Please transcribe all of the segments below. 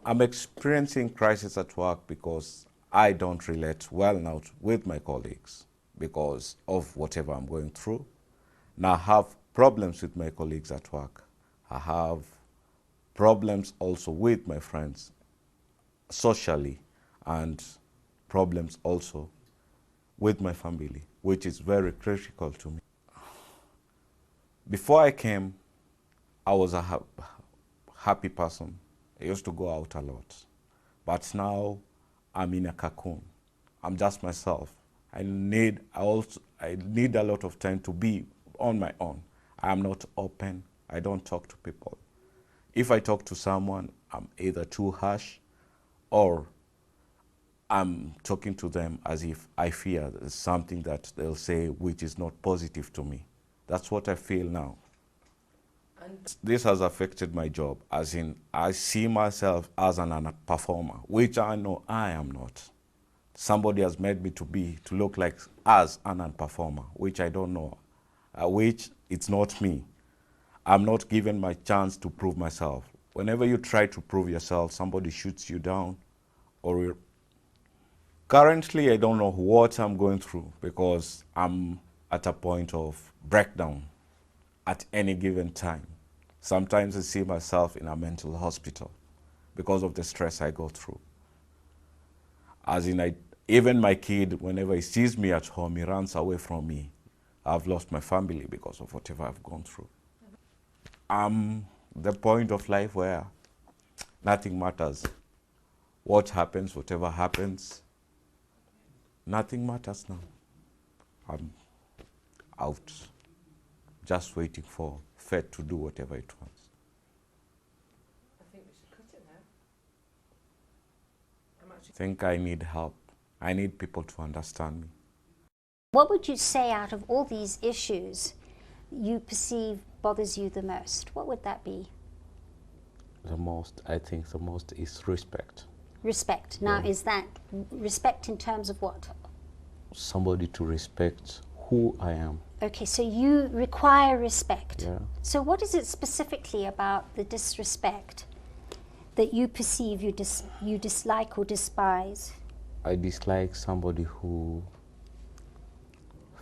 I'm experiencing crisis at work because I don't relate well now with my colleagues because of whatever I'm going through. Now I have problems with my colleagues at work. I have problems also with my friends socially, and problems also with my family, which is very critical to me. Before I came, I was a happy person. I used to go out a lot. But now I'm in a cocoon. I'm just myself. I need a lot of time to be on my own. I am not open. I don't talk to people. If I talk to someone, I'm either too harsh or I'm talking to them as if I fear there's something that they'll say which is not positive to me. That's what I feel now. And this has affected my job, as in I see myself as an performer, which I know I am not. Somebody has made me to look like as an performer, which I don't know, which it's not me. I'm not given my chance to prove myself. Whenever you try to prove yourself, somebody shoots you down. Currently, I don't know what I'm going through because I'm at a point of breakdown at any given time. Sometimes I see myself in a mental hospital because of the stress I go through. As in, even my kid, whenever he sees me at home, he runs away from me. I've lost my family because of whatever I've gone through. I'm the point of life where nothing matters. What happens, whatever happens, nothing matters now. I'm out, just waiting for fate to do whatever it wants. I think we should cut it now. I think I need help. I need people to understand me. What would you say out of all these issues you perceive bothers you the most? What would that be? I think the most is respect. Respect. Now, Yeah. is that respect in terms of what? Somebody to respect who I am. Okay, so you require respect. Yeah. So what is it specifically about the disrespect that you perceive you dislike or despise? I dislike somebody who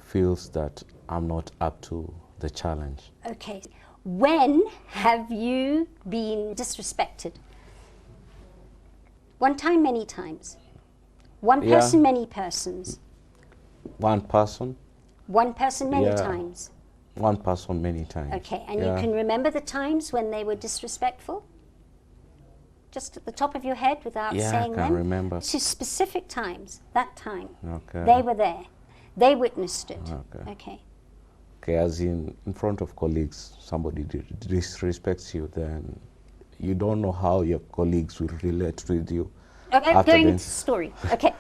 feels that I'm not up to the challenge. Okay. When have you been disrespected? One time, many times? One Yeah. person, many persons? One person? One person, many Yeah. times? One person many times. Okay, and Yeah. you can remember the times when they were disrespectful? Just at the top of your head without Yeah, saying I them? can remember. To specific times, that time. Okay. They were there. They witnessed it. Okay. Okay. Okay, as in front of colleagues, somebody disrespects you, then you don't know how your colleagues will relate with you. Okay, after going the into the story. Okay.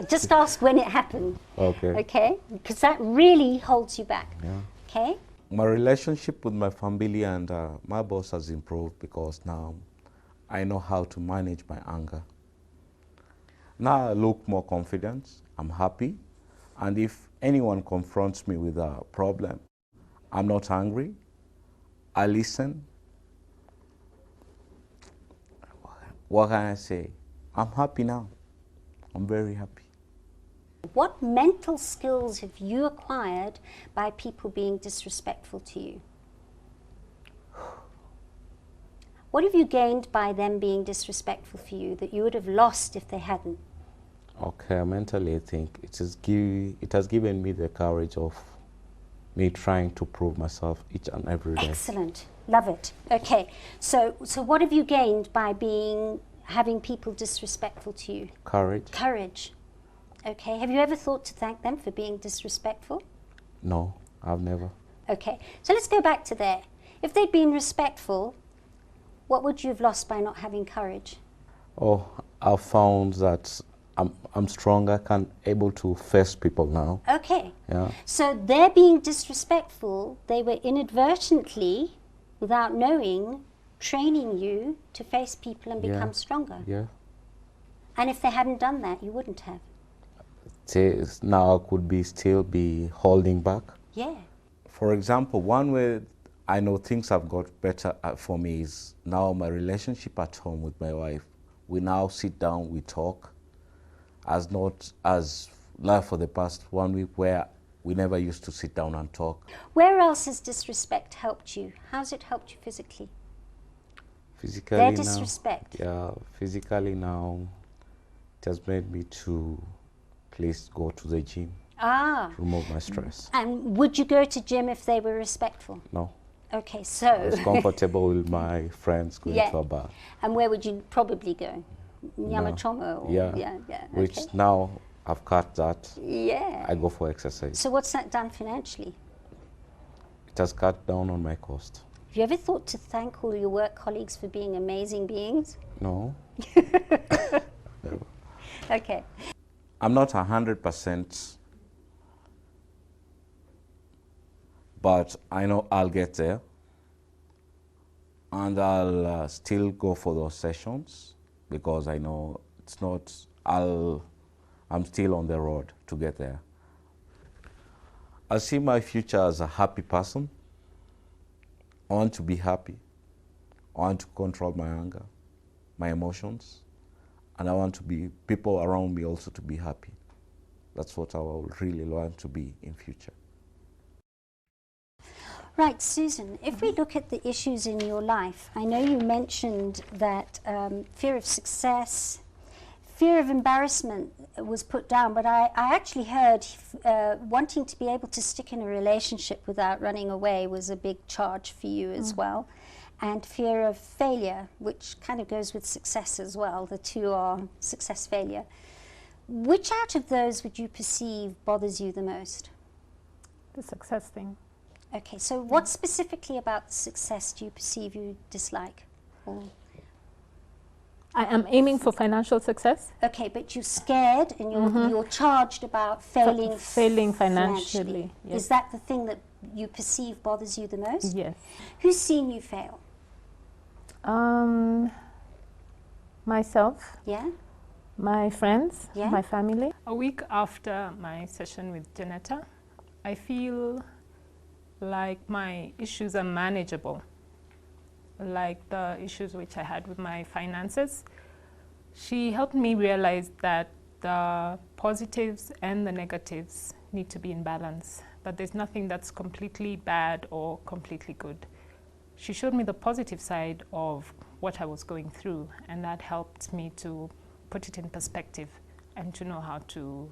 Just ask when it happened. Okay. Okay? Because that really holds you back. Yeah. Okay? My relationship with my family and my boss has improved because now I know how to manage my anger. Now I look more confident, I'm happy, and if anyone confronts me with a problem, I'm not angry, I listen. What can I say? I'm happy now. I'm very happy. What mental skills have you acquired by people being disrespectful to you? What have you gained by them being disrespectful for you that you would have lost if they hadn't? Okay, mentally I think it has given me the courage of me trying to prove myself each and every day. Excellent. Love it. Okay. So what have you gained by having people disrespectful to you? Courage? Courage. Okay. Have you ever thought to thank them for being disrespectful? No, I've never. Okay. So let's go back to there. If they'd been respectful, what would you have lost by not having courage? Oh, I've found that I'm stronger, able to face people now. Okay. Yeah. So they're being disrespectful. They were inadvertently, without knowing, training you to face people and become stronger. Yeah. And if they hadn't done that, you wouldn't have. Now I could still be holding back. Yeah. For example, one way I know things have got better for me is now my relationship at home with my wife. We now sit down, we talk, as not as like for the past 1 week where we never used to sit down and talk. Where else has disrespect helped you? How's it helped you physically? Physically Their now, disrespect. yeah, physically now, it has made me to please go to the gym, Ah. remove my stress. And would you go to gym if they were respectful? No, Okay, I so. was comfortable with my friends going Yeah. to a bar. And where would you probably go? Nyamachomo? Or, Yeah, yeah. which Okay. now I've cut that. Yeah. I go for exercise. So what's that done financially? It has cut down on my cost. Have you ever thought to thank all your work colleagues for being amazing beings? No, Okay. I'm not 100%, but I know I'll get there, and I'll still go for those sessions because I know it's not. I'm still on the road to get there. I see my future as a happy person. I want to be happy. I want to control my anger, my emotions, and I want to be people around me also to be happy. That's what I will really want to be in future. Right, Susan, if we look at the issues in your life, I know you mentioned that fear of success, fear of embarrassment was put down, but I actually heard wanting to be able to stick in a relationship without running away was a big charge for you as well. And fear of failure, which kind of goes with success as well. The two are success, failure. Which out of those would you perceive bothers you the most? The success thing. Okay, so what specifically about success do you perceive you dislike? Or I am aiming for financial success. okay, but you're scared and you're charged about failing Failing financially, yes. Is that the thing that you perceive bothers you the most? Yes. Who's seen you fail? Myself, Yeah? my friends, Yeah. my family. A week after my session with Janetta, I feel like my issues are manageable. Like the issues which I had with my finances. She helped me realize that the positives and the negatives need to be in balance, that there's nothing that's completely bad or completely good. She showed me the positive side of what I was going through, and that helped me to put it in perspective and to know how to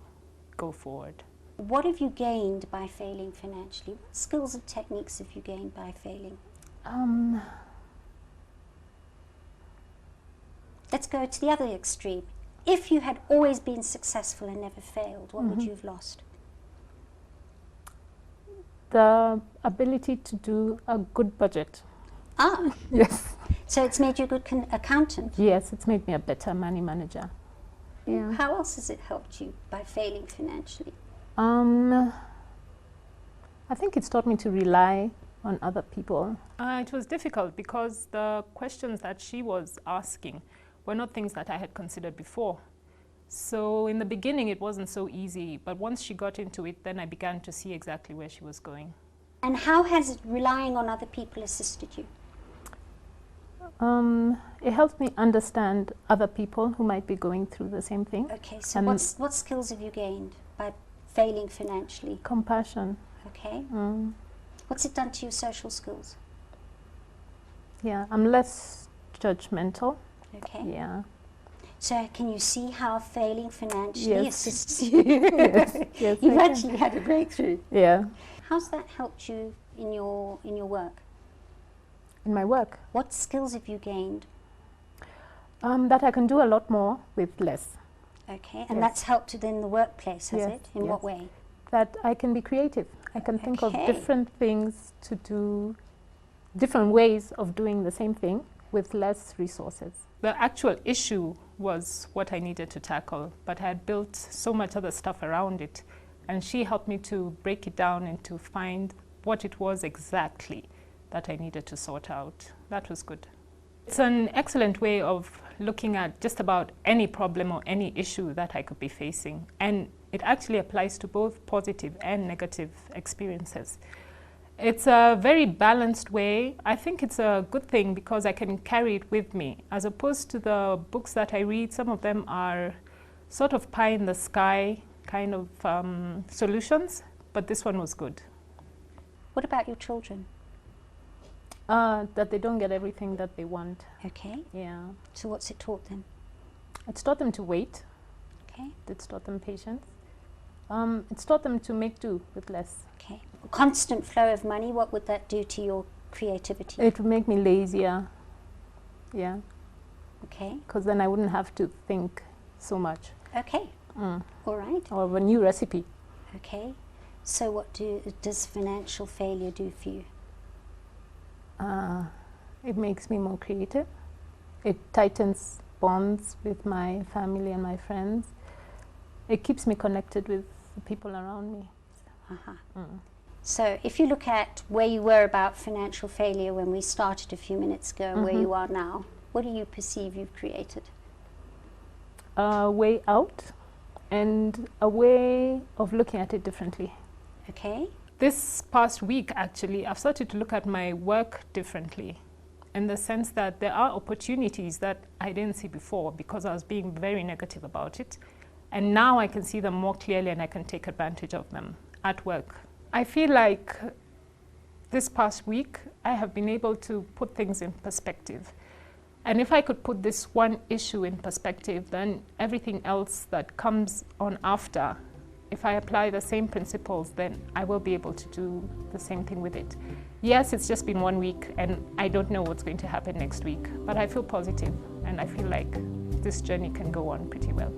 go forward. What have you gained by failing financially? What skills and techniques have you gained by failing? Let's go to the other extreme. If you had always been successful and never failed, what would you have lost? The ability to do a good budget. Ah, Yes. so it's made you a good accountant. Yes, it's made me a better money manager. Yeah. How else has it helped you by failing financially? I think it's taught me to rely on other people. It was difficult because the questions that she was asking were not things that I had considered before. So in the beginning it wasn't so easy, but once she got into it, then I began to see exactly where she was going. And how has relying on other people assisted you? It helps me understand other people who might be going through the same thing. Okay, so And what skills have you gained by failing financially? compassion. Okay. What's it done to your social skills? Yeah, I'm less judgmental. Okay. Yeah. So can you see how failing financially Yes. assists you? Yes, You've I can. actually had a breakthrough. Yeah. How's that helped you in your work? In my work, What skills have you gained? that I can do a lot more with less. Okay, and Yes. that's helped within the workplace, has Yes, it? In yes. what way? That I can be creative. I can think of Okay. different things to do, different ways of doing the same thing with less resources. The actual issue was what I needed to tackle, but I had built so much other stuff around it, and she helped me to break it down and to find what it was exactly that I needed to sort out. That was good. It's an excellent way of looking at just about any problem or any issue that I could be facing, and it actually applies to both positive and negative experiences. It's a very balanced way. I think it's a good thing because I can carry it with me. As opposed to the books that I read, some of them are sort of pie in the sky kind of solutions, but this one was good. What about your children? That they don't get everything that they want. Okay. Yeah. So what's it taught them? It's taught them to wait. Okay. It's taught them patience. It's taught them to make do with less. Okay. Constant flow of money, what would that do to your creativity? It would make me lazier. Yeah. Okay. Because then I wouldn't have to think so much. Okay. Mm. All right. Or of a new recipe. Okay. So what does financial failure do for you? It makes me more creative. It tightens bonds with my family and my friends. It keeps me connected with the people around me. Uh-huh. Mm. So if you look at where you were about financial failure when we started a few minutes ago and where you are now, what do you perceive you've created? A way out and a way of looking at it differently. Okay. This past week, actually, I've started to look at my work differently, in the sense that there are opportunities that I didn't see before because I was being very negative about it. And now I can see them more clearly and I can take advantage of them at work. I feel like this past week, I have been able to put things in perspective. And if I could put this one issue in perspective, then everything else that comes on after, if I apply the same principles, then I will be able to do the same thing with it. Yes, it's just been 1 week and I don't know what's going to happen next week, but I feel positive and I feel like this journey can go on pretty well.